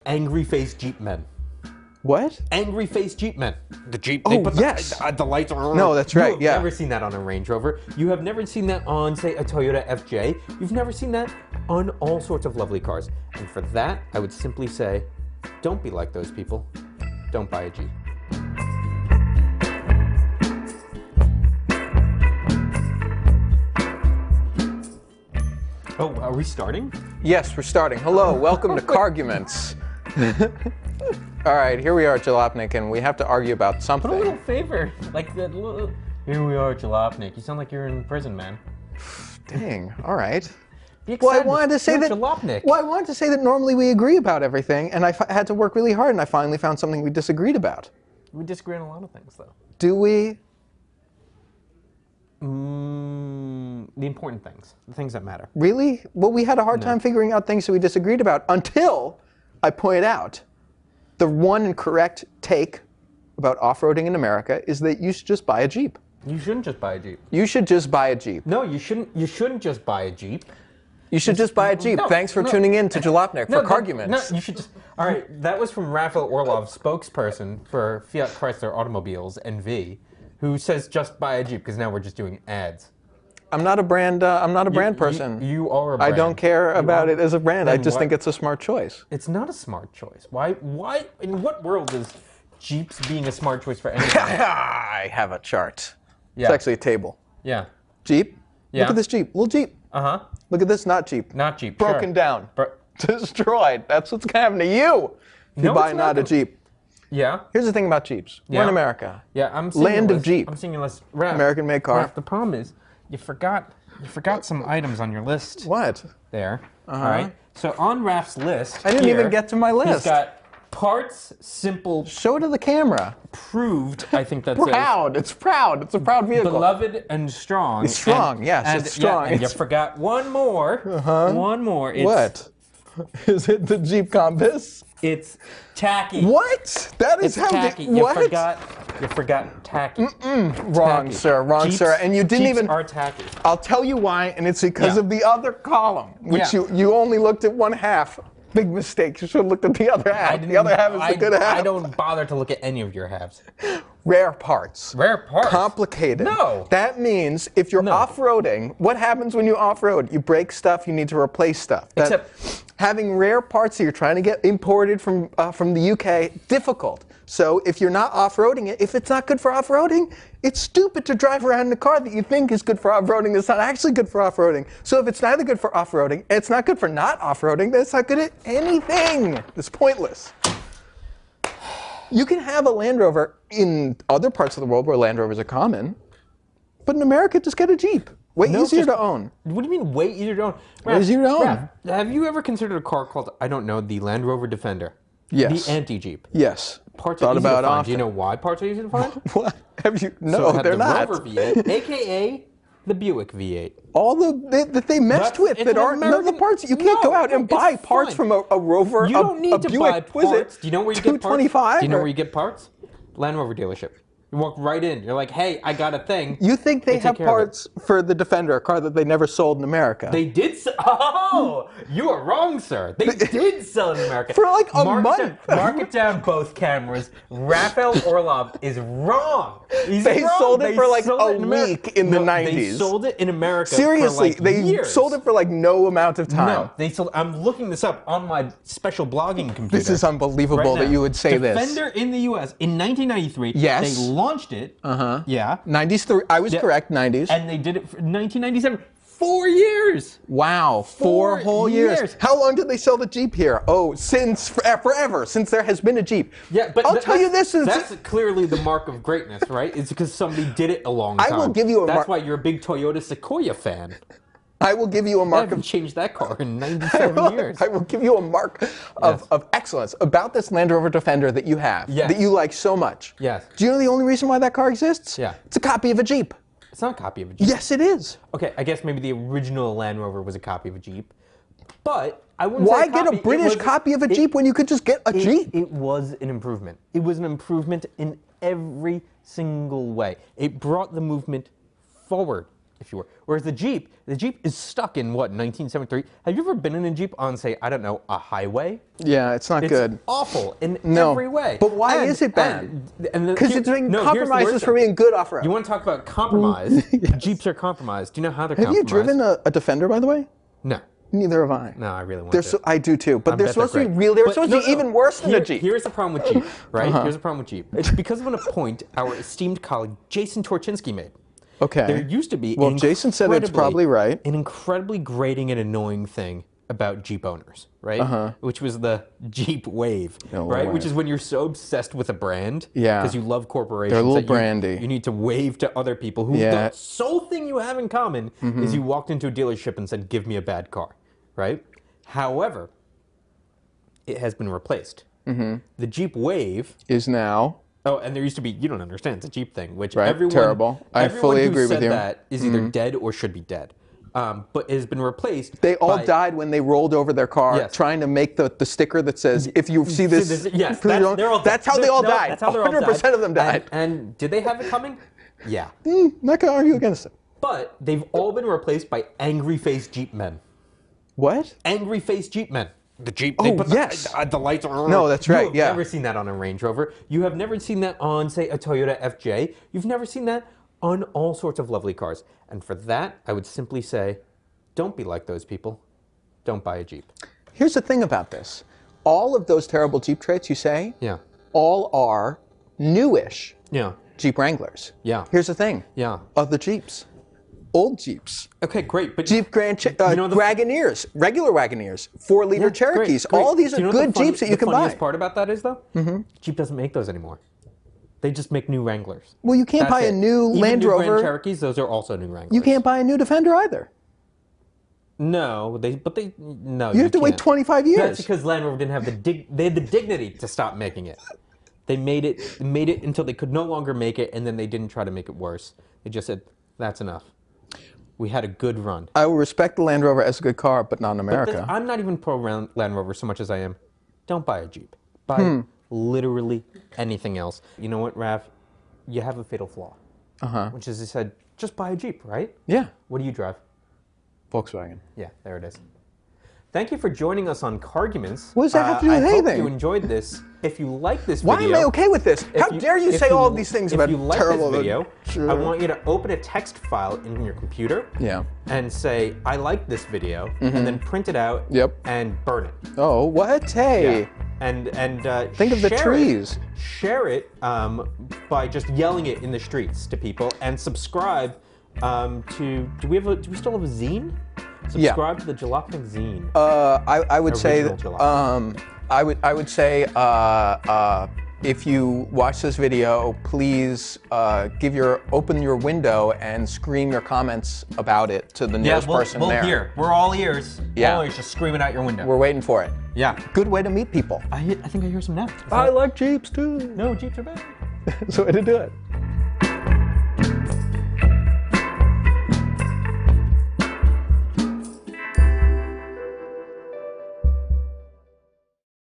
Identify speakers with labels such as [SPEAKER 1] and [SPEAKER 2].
[SPEAKER 1] Angry-faced Jeep men.
[SPEAKER 2] What?
[SPEAKER 1] Angry-faced Jeep men. The Jeep,
[SPEAKER 2] Oh,
[SPEAKER 1] they put
[SPEAKER 2] yes.
[SPEAKER 1] the lights on.
[SPEAKER 2] No, that's right,
[SPEAKER 1] You have never seen that on a Range Rover. You have never seen that on, say, a Toyota FJ. You've never seen that on all sorts of lovely cars. And for that, I would simply say, don't be like those people. Don't buy a Jeep. Oh, are we starting?
[SPEAKER 2] Yes, we're starting. Hello, welcome to Carguments. All right, here we are, Jalopnik, and we have to argue about something.
[SPEAKER 1] Put a little favor, like that little. Here we are, Jalopnik. You sound like you're in prison, man.
[SPEAKER 2] Dang. All right.
[SPEAKER 1] Be excited.
[SPEAKER 2] Well, I wanted to say that.
[SPEAKER 1] Jalopnik.
[SPEAKER 2] Well, I wanted to say that normally we agree about everything, and I had to work really hard, and I finally found something we disagreed about.
[SPEAKER 1] We disagree on a lot of things, though.
[SPEAKER 2] Do we?
[SPEAKER 1] The important things, the things that matter.
[SPEAKER 2] Really? Well, we had a hard time figuring out things that we disagreed about until I pointed out the one correct take about off-roading in America is that you should just buy a Jeep.
[SPEAKER 1] You shouldn't just buy a Jeep.
[SPEAKER 2] You should just buy a Jeep.
[SPEAKER 1] No, you shouldn't. You shouldn't just buy a Jeep.
[SPEAKER 2] You should just buy a Jeep.
[SPEAKER 1] No,
[SPEAKER 2] Thanks for tuning in to Jalopnik for Carguments.
[SPEAKER 1] No, you should just. All right, that was from Raphael Orlov, spokesperson for Fiat Chrysler Automobiles NV, who says just buy a Jeep because now we're just doing ads.
[SPEAKER 2] I'm not a brand. I'm not a brand person.
[SPEAKER 1] You are a brand.
[SPEAKER 2] I don't care about it as a brand. I just
[SPEAKER 1] what?
[SPEAKER 2] think it's a smart choice.
[SPEAKER 1] It's not a smart choice. Why? Why? In what world is Jeeps being a smart choice for anything?
[SPEAKER 2] I have a chart.
[SPEAKER 1] Yeah.
[SPEAKER 2] It's actually a table.
[SPEAKER 1] Yeah.
[SPEAKER 2] Jeep.
[SPEAKER 1] Yeah.
[SPEAKER 2] Look at this Jeep. Little Jeep.
[SPEAKER 1] Uh-huh.
[SPEAKER 2] Look at this. Not Jeep.
[SPEAKER 1] Not Jeep.
[SPEAKER 2] Broken
[SPEAKER 1] sure.
[SPEAKER 2] down. Destroyed. That's what's gonna happen to you if you buy not a Jeep.
[SPEAKER 1] Yeah.
[SPEAKER 2] Here's the thing about Jeeps. We're in America.
[SPEAKER 1] Yeah, I'm seeing
[SPEAKER 2] Land
[SPEAKER 1] your
[SPEAKER 2] of
[SPEAKER 1] list.
[SPEAKER 2] Jeep.
[SPEAKER 1] I'm seeing your list. Raph,
[SPEAKER 2] American-made car.
[SPEAKER 1] Raph, the problem is you forgot some items on your list.
[SPEAKER 2] What?
[SPEAKER 1] There. All right. So on Raph's list,
[SPEAKER 2] I didn't even get to my list.
[SPEAKER 1] He's got parts, simple,
[SPEAKER 2] Show it to the camera.
[SPEAKER 1] proved. I think that's
[SPEAKER 2] Proud. It's proud. It's a proud vehicle.
[SPEAKER 1] beloved and strong.
[SPEAKER 2] It's strong.
[SPEAKER 1] And,
[SPEAKER 2] yes,
[SPEAKER 1] and,
[SPEAKER 2] it's strong.
[SPEAKER 1] Yeah, and you forgot one more. One more. It's,
[SPEAKER 2] What? Is it the Jeep Compass?
[SPEAKER 1] It's tacky.
[SPEAKER 2] What? That is
[SPEAKER 1] It's
[SPEAKER 2] how.
[SPEAKER 1] tacky.
[SPEAKER 2] What?
[SPEAKER 1] You forgot tacky.
[SPEAKER 2] Wrong,
[SPEAKER 1] Tacky.
[SPEAKER 2] sir. Wrong,
[SPEAKER 1] Jeeps,
[SPEAKER 2] sir. And you didn't
[SPEAKER 1] Jeeps
[SPEAKER 2] even.
[SPEAKER 1] are tacky.
[SPEAKER 2] I'll tell you why, and it's because
[SPEAKER 1] Yeah.
[SPEAKER 2] of the other column, which
[SPEAKER 1] Yeah.
[SPEAKER 2] you only looked at one half. Big mistake. You should have looked at the other half. The other half is the good half.
[SPEAKER 1] I don't bother to look at any of your halves.
[SPEAKER 2] Rare parts.
[SPEAKER 1] Rare parts.
[SPEAKER 2] Complicated.
[SPEAKER 1] No.
[SPEAKER 2] That means if you're off-roading, what happens when you off-road? You break stuff, you need to replace stuff. Having rare parts that you're trying to get imported from the UK, difficult. So if you're not off-roading it, if it's not good for off-roading, it's stupid to drive around in a car that you think is good for off-roading that's not actually good for off-roading. So if it's neither good for off-roading, and it's not good for not off-roading, then it's not good at anything. It's pointless. You can have a Land Rover in other parts of the world where Land Rovers are common, but in America, just get a Jeep. Way easier to own.
[SPEAKER 1] What do you mean way easier to own?
[SPEAKER 2] Way easier to own.
[SPEAKER 1] Raph, have you ever considered a car called, I don't know, the Land Rover Defender?
[SPEAKER 2] Yes.
[SPEAKER 1] The anti-Jeep.
[SPEAKER 2] Yes.
[SPEAKER 1] Parts
[SPEAKER 2] Thought
[SPEAKER 1] are easy
[SPEAKER 2] about
[SPEAKER 1] to find.
[SPEAKER 2] often.
[SPEAKER 1] Do you know why parts are easy to find?
[SPEAKER 2] What? Have you?
[SPEAKER 1] So
[SPEAKER 2] No,
[SPEAKER 1] it had
[SPEAKER 2] they're
[SPEAKER 1] the
[SPEAKER 2] not.
[SPEAKER 1] Rover V8, a.k.a. the Buick V8.
[SPEAKER 2] All that they messed with
[SPEAKER 1] it's
[SPEAKER 2] that
[SPEAKER 1] an
[SPEAKER 2] aren't none of the
[SPEAKER 1] American-
[SPEAKER 2] parts. You can't
[SPEAKER 1] No,
[SPEAKER 2] go out and
[SPEAKER 1] it's
[SPEAKER 2] buy parts
[SPEAKER 1] fine.
[SPEAKER 2] from a Rover.
[SPEAKER 1] You don't need
[SPEAKER 2] a
[SPEAKER 1] to
[SPEAKER 2] Buick,
[SPEAKER 1] buy
[SPEAKER 2] was it
[SPEAKER 1] parts. Do you know where you get parts?
[SPEAKER 2] 225?
[SPEAKER 1] Do you know where you get parts? Land Rover dealership. You walk right in. You're like, hey, I got a thing.
[SPEAKER 2] You think they
[SPEAKER 1] take
[SPEAKER 2] have
[SPEAKER 1] care of it.
[SPEAKER 2] parts for the Defender, a car that they never sold in America?
[SPEAKER 1] They did oh, you are wrong, sir. They did sell in America.
[SPEAKER 2] For like a month.
[SPEAKER 1] Mark it down, both cameras. Raphael Orlov is wrong.
[SPEAKER 2] They
[SPEAKER 1] wrong.
[SPEAKER 2] sold it
[SPEAKER 1] They
[SPEAKER 2] for like
[SPEAKER 1] sold
[SPEAKER 2] a
[SPEAKER 1] it in America.
[SPEAKER 2] week in the
[SPEAKER 1] No,
[SPEAKER 2] 90s.
[SPEAKER 1] They sold it in America
[SPEAKER 2] Seriously,
[SPEAKER 1] for like
[SPEAKER 2] they
[SPEAKER 1] years.
[SPEAKER 2] sold it for like no amount of time.
[SPEAKER 1] No, they sold. I'm looking this up on my special blogging computer.
[SPEAKER 2] This is unbelievable that you would say this.
[SPEAKER 1] Defender in the U.S. in 1993.
[SPEAKER 2] Yes.
[SPEAKER 1] They launched it. Yeah.
[SPEAKER 2] 93. I was correct. 90s.
[SPEAKER 1] And they did it for 1997. 4 years.
[SPEAKER 2] Wow, 4 whole years. How long did they sell the Jeep here? Oh, since forever, since there has been a Jeep.
[SPEAKER 1] Yeah, but
[SPEAKER 2] I'll tell you this is
[SPEAKER 1] that's clearly the mark of greatness, right? It's because somebody did it a long time.
[SPEAKER 2] I will give you a
[SPEAKER 1] That's why you're a big Toyota Sequoia fan.
[SPEAKER 2] I will give you a
[SPEAKER 1] I
[SPEAKER 2] mark
[SPEAKER 1] haven't
[SPEAKER 2] of
[SPEAKER 1] changed that car in 97 years.
[SPEAKER 2] I will give you a mark of excellence about this Land Rover Defender that you have, that you like so much.
[SPEAKER 1] Yes.
[SPEAKER 2] Do you know the only reason why that car exists?
[SPEAKER 1] Yeah.
[SPEAKER 2] It's a copy of a Jeep.
[SPEAKER 1] It's not a copy of a Jeep.
[SPEAKER 2] Yes, it is.
[SPEAKER 1] Okay, I guess maybe the original Land Rover was a copy of a Jeep, but I wouldn't
[SPEAKER 2] Why
[SPEAKER 1] say
[SPEAKER 2] get a British copy of a Jeep when you could just get a Jeep?
[SPEAKER 1] It was an improvement. It was an improvement in every single way. It brought the movement forward. if you were. Whereas the Jeep is stuck in what, 1973? Have you ever been in a Jeep on, say, I don't know, a highway?
[SPEAKER 2] Yeah, it's not good.
[SPEAKER 1] It's awful in every way.
[SPEAKER 2] But why is it bad? Because it's doing compromises for being good off-road.
[SPEAKER 1] You want to talk about compromise? Yes. Jeeps are compromised. Do you know how they're compromised?
[SPEAKER 2] Have you driven a Defender, by the way?
[SPEAKER 1] No.
[SPEAKER 2] Neither have I.
[SPEAKER 1] No, I really want to.
[SPEAKER 2] I do too, but they're supposed to be real. They're supposed to be even worse than a Jeep.
[SPEAKER 1] Here's the problem with Jeep, right? Here's the problem with Jeep. It's because of a point our esteemed colleague Jason Torchinsky made.
[SPEAKER 2] Okay.
[SPEAKER 1] There used to be
[SPEAKER 2] Jason said it's probably right.
[SPEAKER 1] An incredibly grating and annoying thing about Jeep owners, right? Which was the Jeep Wave, right? Which is when you're so obsessed with a brand, because you love corporations,
[SPEAKER 2] they're a little brandy.
[SPEAKER 1] You need to wave to other people who the sole thing you have in common is you walked into a dealership and said, "Give me a bad car," right? However, it has been replaced. The Jeep Wave
[SPEAKER 2] is now.
[SPEAKER 1] Oh, and there used to be, you don't understand, it's a Jeep thing, which
[SPEAKER 2] terrible. I fully agree with you.
[SPEAKER 1] That is either dead or should be dead. But it has been replaced.
[SPEAKER 2] They all died when they rolled over their car trying to make the sticker that says, if you see this,
[SPEAKER 1] yes,
[SPEAKER 2] that's how they all died.
[SPEAKER 1] That's how they're all
[SPEAKER 2] 100% of them died.
[SPEAKER 1] And did they have it coming? Yeah.
[SPEAKER 2] Not going to argue against it.
[SPEAKER 1] But they've all been replaced by angry-faced Jeep men.
[SPEAKER 2] What?
[SPEAKER 1] Angry-faced Jeep men. The Jeep,
[SPEAKER 2] they put
[SPEAKER 1] the lights on.
[SPEAKER 2] No, that's right,
[SPEAKER 1] You have never seen that on a Range Rover. You have never seen that on, say, a Toyota FJ. You've never seen that on all sorts of lovely cars. And for that, I would simply say, don't be like those people. Don't buy a Jeep.
[SPEAKER 2] Here's the thing about this. All of those terrible Jeep traits you say, all are newish Jeep Wranglers.
[SPEAKER 1] Yeah.
[SPEAKER 2] Here's the thing. Of the Jeeps. Old Jeeps.
[SPEAKER 1] Okay, great. But
[SPEAKER 2] Jeep Wagoneers, regular Wagoneers, 4-liter Cherokees. Great. All these are good Jeeps that you can buy.
[SPEAKER 1] The funniest part about that is, though, Jeep doesn't make those anymore. They just make new Wranglers.
[SPEAKER 2] Well, you can't buy a new Land Rover.
[SPEAKER 1] Grand Cherokees, those are also new Wranglers.
[SPEAKER 2] You can't buy a new Defender either.
[SPEAKER 1] No,
[SPEAKER 2] You have to wait 25 years.
[SPEAKER 1] That's because Land Rover didn't have they had the dignity to stop making it. They made it until they could no longer make it, and then they didn't try to make it worse. They just said, that's enough. We had a good run.
[SPEAKER 2] I will respect the Land Rover as a good car, but not in America.
[SPEAKER 1] I'm not even pro Land Rover so much as I am. Don't buy a Jeep. Buy literally anything else. You know what, Raph? You have a fatal flaw. Which is, he said, just buy a Jeep, right?
[SPEAKER 2] Yeah.
[SPEAKER 1] What do you drive?
[SPEAKER 2] Volkswagen.
[SPEAKER 1] Yeah, there it is. Thank you for joining us on Carguments.
[SPEAKER 2] What does that have to do with anything?
[SPEAKER 1] I hope you enjoyed this. If you like this video...
[SPEAKER 2] Why am I okay with this? How dare you say all of these things about terrible...
[SPEAKER 1] If you like this video, I want you to open a text file in your computer and say, I like this video, and then print it out and burn it.
[SPEAKER 2] Oh, what? Hey!
[SPEAKER 1] Yeah. And
[SPEAKER 2] think of the trees.
[SPEAKER 1] Share it by just yelling it in the streets to people, and subscribe to... Do we still have a zine? Subscribe to the Jalopnik zine.
[SPEAKER 2] I would say if you watch this video, please open your window and scream your comments about it to the nearest person there.
[SPEAKER 1] We'll hear. We're all ears.
[SPEAKER 2] Yeah.
[SPEAKER 1] All ears, just scream it out your window.
[SPEAKER 2] We're waiting for it.
[SPEAKER 1] Yeah.
[SPEAKER 2] Good way to meet people.
[SPEAKER 1] I think I hear some now.
[SPEAKER 2] I like Jeeps too.
[SPEAKER 1] No, Jeeps are bad.
[SPEAKER 2] That's the way to do it.